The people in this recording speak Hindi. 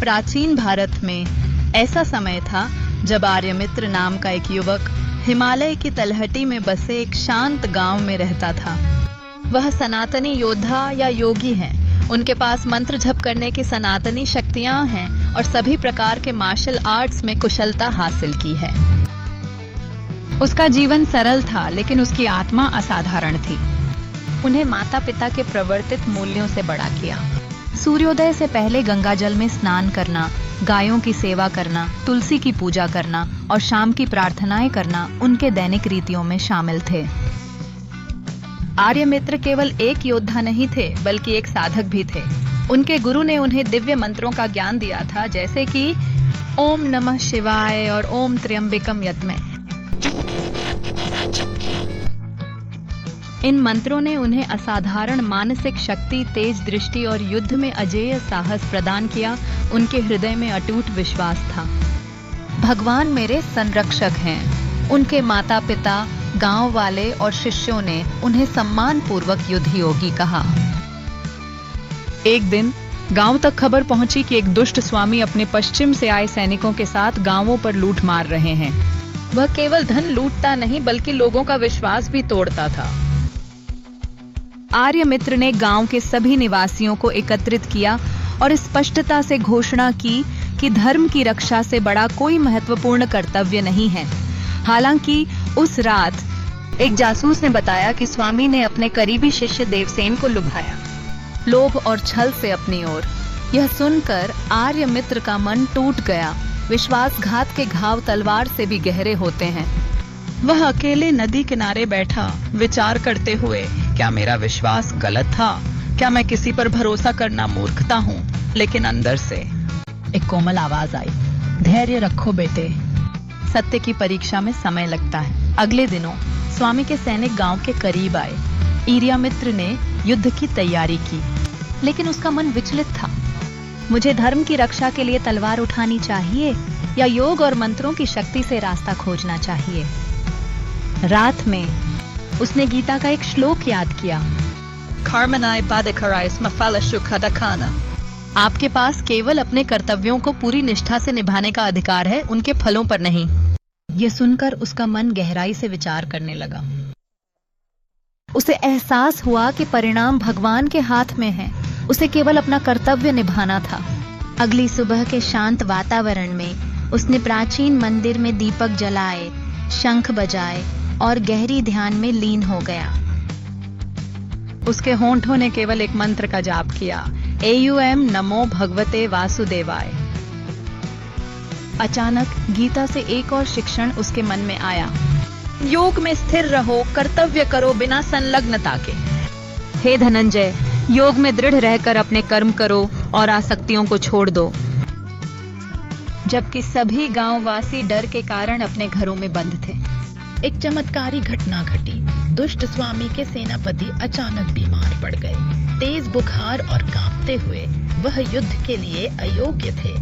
प्राचीन भारत में ऐसा समय था जब आर्यमित्र नाम का एक युवक हिमालय की तलहटी में बसे एक शांत गांव में रहता था। वह सनातनी योद्धा या योगी हैं। उनके पास मंत्र जप करने की सनातनी शक्तियां हैं और सभी प्रकार के मार्शल आर्ट्स में कुशलता हासिल की है। उसका जीवन सरल था, लेकिन उसकी आत्मा असाधारण थी। उन्हें माता पिता के प्रवर्तित मूल्यों से बड़ा किया। सूर्योदय से पहले गंगा जल में स्नान करना, गायों की सेवा करना, तुलसी की पूजा करना और शाम की प्रार्थनाएं करना उनके दैनिक रीतियों में शामिल थे। आर्यमित्र केवल एक योद्धा नहीं थे, बल्कि एक साधक भी थे। उनके गुरु ने उन्हें दिव्य मंत्रों का ज्ञान दिया था, जैसे कि ओम नमः शिवाय और ओम त्र्यंबकम यज्ञ। इन मंत्रों ने उन्हें असाधारण मानसिक शक्ति, तेज दृष्टि और युद्ध में अजेय साहस प्रदान किया। उनके हृदय में अटूट विश्वास था, भगवान मेरे संरक्षक हैं। उनके माता पिता, गांव वाले और शिष्यों ने उन्हें सम्मान पूर्वक युद्ध योगी कहा। एक दिन गांव तक खबर पहुंची कि एक दुष्ट स्वामी अपने पश्चिम से आए सैनिकों के साथ गांवों पर लूट मार रहे हैं। वह केवल धन लूटता नहीं, बल्कि लोगों का विश्वास भी तोड़ता था। आर्यमित्र ने गांव के सभी निवासियों को एकत्रित किया और स्पष्टता से घोषणा की कि धर्म की रक्षा से बड़ा कोई महत्वपूर्ण कर्तव्य नहीं है। हालांकि उस रात एक जासूस ने बताया कि स्वामी ने अपने करीबी शिष्य देवसेन को लुभाया, लोभ और छल से अपनी ओर। यह सुनकर आर्यमित्र का मन टूट गया। विश्वासघात के घाव तलवार से भी गहरे होते हैं। वह अकेले नदी किनारे बैठा, विचार करते हुए, क्या मेरा विश्वास गलत था? क्या मैं किसी पर भरोसा करना मूर्खता हूँ? लेकिन अंदर से एक कोमल आवाज आई, धैर्य रखो बेटे, सत्य की परीक्षा में समय लगता है। अगले दिनों स्वामी के सैनिक गांव के करीब आए। आर्यमित्र ने युद्ध की तैयारी की, लेकिन उसका मन विचलित था। मुझे धर्म की रक्षा के लिए तलवार उठानी चाहिए या योग और मंत्रों की शक्ति से रास्ता खोजना चाहिए? रात में उसने गीता का एक श्लोक याद किया, आपके पास केवल अपने कर्तव्यों को पूरी निष्ठा से निभाने का अधिकार है, उनके फलों पर नहीं। यह सुनकर उसका मन गहराई से विचार करने लगा। उसे एहसास हुआ कि परिणाम भगवान के हाथ में है। उसे केवल अपना कर्तव्य निभाना था। अगली सुबह के शांत वातावरण में उसने प्राचीन मंदिर में दीपक जलाए, शंख बजाए और गहरी ध्यान में लीन हो गया। उसके होंठों ने केवल एक मंत्र का जाप किया, एयूएम नमो भगवते वासुदेवाय। अचानक गीता से एक और शिक्षण उसके मन में आया, योग में स्थिर रहो, कर्तव्य करो बिना संलग्नता के। हे धनंजय, योग में दृढ़ रहकर अपने कर्म करो और आसक्तियों को छोड़ दो। जबकि सभी गांववासी डर के कारण अपने घरों में बंद थे, एक चमत्कारी घटना घटी। दुष्ट स्वामी के सेनापति अचानक बीमार पड़ गए। तेज बुखार और कांपते हुए वह युद्ध के लिए अयोग्य थे।